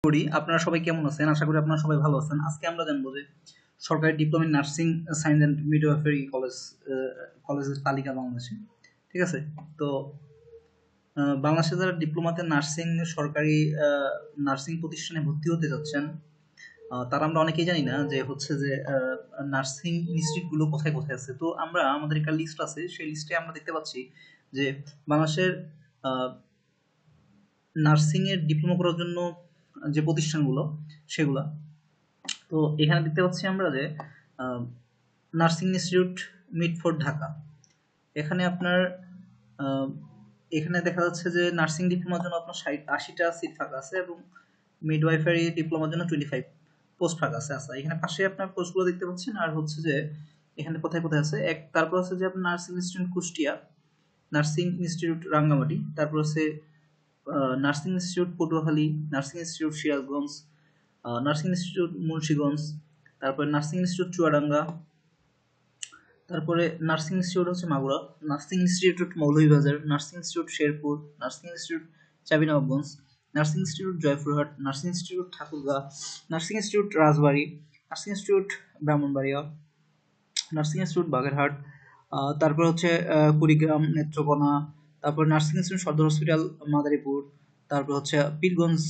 করি আপনারা সবাই কেমন আছেন? আশা করি আপনারা সবাই ভালো আছেন। আজকে আমরা জানবো যে সরকারি diploma in nursing science and midwifery কলেজের তালিকা বাংলাদেশে। ঠিক আছে? তো বাংলাদেশে যারা ডিপ্লোমাতে নার্সিং সরকারি নার্সিং প্রতিষ্ঠানে ভর্তি হতে যাচ্ছেন, তারা আমরা অনেকেই জানি না যে হচ্ছে যে নার্সিং ইনস্টিটিউটগুলো কোথায় কোথায় আছে। তো আমরা আমাদের একটা লিস্ট আছে, সেই লিস্টে আমরা দেখতে পাচ্ছি যে বাংলাদেশের নার্সিং এর ডিপ্লোমা করার জন্য যে প্রতিষ্ঠানগুলো সেগুলা। তো এখানে দেখতে পাচ্ছি আমরা যে নার্সিং ইনস্টিটিউট মিডফোর্ড ঢাকা। এখানে আপনার এখানে দেখা যাচ্ছে যে নার্সিং ডিপ্লোমার জন্য আপনার 80টা সিট ফাঁকা আছে এবং মিডওয়াইফারি ডিপ্লোমার জন্য 25 পোস্ট ফাঁকা আছে। আচ্ছা, এখানে পাশে আপনার পোস্টগুলো দেখতে পাচ্ছেন। আর হচ্ছে যে এখানে কোথায় কোথায় আছে তারপর আছে যে আপনার nursing institute Kushtia, nursing institute Rangamati, তারপর আছে nursing institute Patuakhali, nursing institute Sirajganj, nursing institute Munshiganj, তারপরে নার্সিং ইনস্টিটিউট চুয়াডাঙ্গা, তারপরে নার্সিং ইনস্টিটিউট হচ্ছে Magura, nursing institute Moulvibazar, nursing institute Sherpur, nursing institute Chapainawabganj, nursing institute Joypurhat, nursing institute Thakurgaon, nursing institute Rajbari, nursing institute Brahmanbaria, nursing institute Bagerhat, তারপর হচ্ছে কুড়িগ্রাম নেত্রকোনা, তারপর nursing institute Sadar hospital Madaripur, তারপর হচ্ছে পীরগঞ্জ,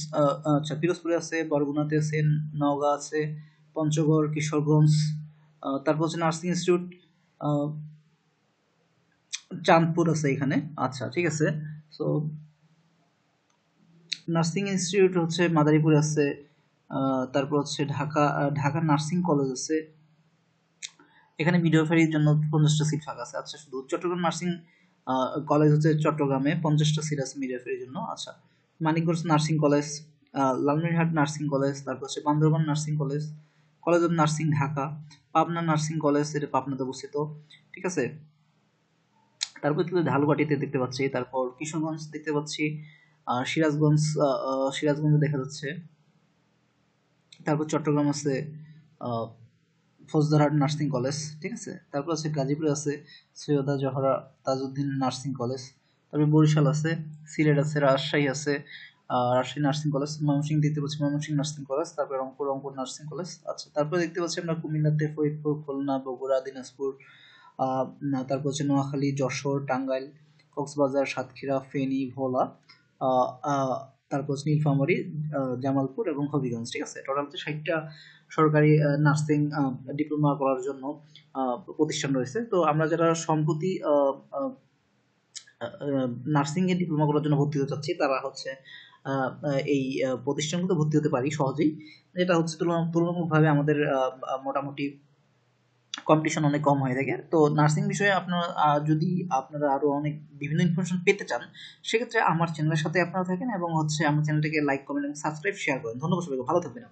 পিরোজপুরে আছে, বরগুনাতে আছে, নওগাঁ আছে, পঞ্চগড়, কিশোরগঞ্জ, তারপর হচ্ছে নার্সিং ইনস্টিটিউট চাঁদপুর আছে এখানে। আচ্ছা, ঠিক আছে। সো নার্সিং ইনস্টিটিউট হচ্ছে মাদারীপুরে আছে, তারপর হচ্ছে ঢাকা নার্সিং কলেজ আছে। এখানে মিডওয়াইফারির জন্য 50টা সিট ফাঁকা আছে। আচ্ছা, শুধু চট্টগ্রাম নার্সিং কলেজ হচ্ছে চট্টগ্রামে 50টা সিট আছে মিডওয়াইফারির জন্য। আচ্ছা, Manikganj nursing college, Lalmonirhat nursing college, তারপর হচ্ছে Bandarban nursing college, college of nursing Dhaka, Pabna nursing college, এটা পাবনাতে অবস্থিত। ঠিক আছে। তারপর কিন্তু ঝালকাঠিতে দেখতে পাচ্ছি, তারপর কিশোরগঞ্জ দেখতে পাচ্ছি, সিরাজগঞ্জে দেখা যাচ্ছে, তারপর চট্টগ্রাম আছে ফৌজদারহাট নার্সিং কলেজ। ঠিক আছে। তারপর আছে গাজীপুরে আছে সৈয়দা জহরা তাজউদ্দিন নার্সিং কলেজ, তারপর বরিশাল আছে, সিলেট আছে, রাজশাহী আছে, রাজশাহী নার্সিং কলেজ, ময়মনসিংহ দেখতে পাচ্ছি ময়মনসিংহ নার্সিং কলেজ, তারপর রংপুর নার্সিং কলেজ। আচ্ছা, তারপর দেখতে পাচ্ছি আমরা কুমিল্লাতে ফরিদপুর, খুলনা, বগুড়া, দিনাজপুর, তারপর হচ্ছে নোয়াখালী, যশোর, টাঙ্গাইল, কক্সবাজার, সাতক্ষীরা, ফেনী, ভোলা, তারপর হচ্ছে নীলফামারী, জামালপুর এবং হবিগঞ্জ। ঠিক আছে। টোটাল হচ্ছে 60টা সরকারি নার্সিং ডিপ্লোমা করার জন্য প্রতিষ্ঠান রয়েছে। তো আমরা যারা সম্প্রতি নার্সিং এ ডিপ্লোমা করার জন্য ভর্তি হতে চাচ্ছি, তারা হচ্ছে এই প্রতিষ্ঠানগুলোতে ভর্তি হতে পারি সহজেই। এটা হচ্ছে তুলনামূলকভাবে আমাদের মোটামুটি কম্পিটিশন অনেক কম হয়ে থাকে। তো নার্সিং বিষয়ে আপনারা যদি আপনারা আরো অনেক বিভিন্ন ইনফরমেশন পেতে চান, সেক্ষেত্রে আমার চ্যানেলের সাথে আপনারা থাকেন এবং হচ্ছে আমার চ্যানেলটাকে লাইক, কমেন্ট এবং সাবস্ক্রাইব, শেয়ার করেন। ধন্যবাদ সবাইকে, ভালো থাকবেন।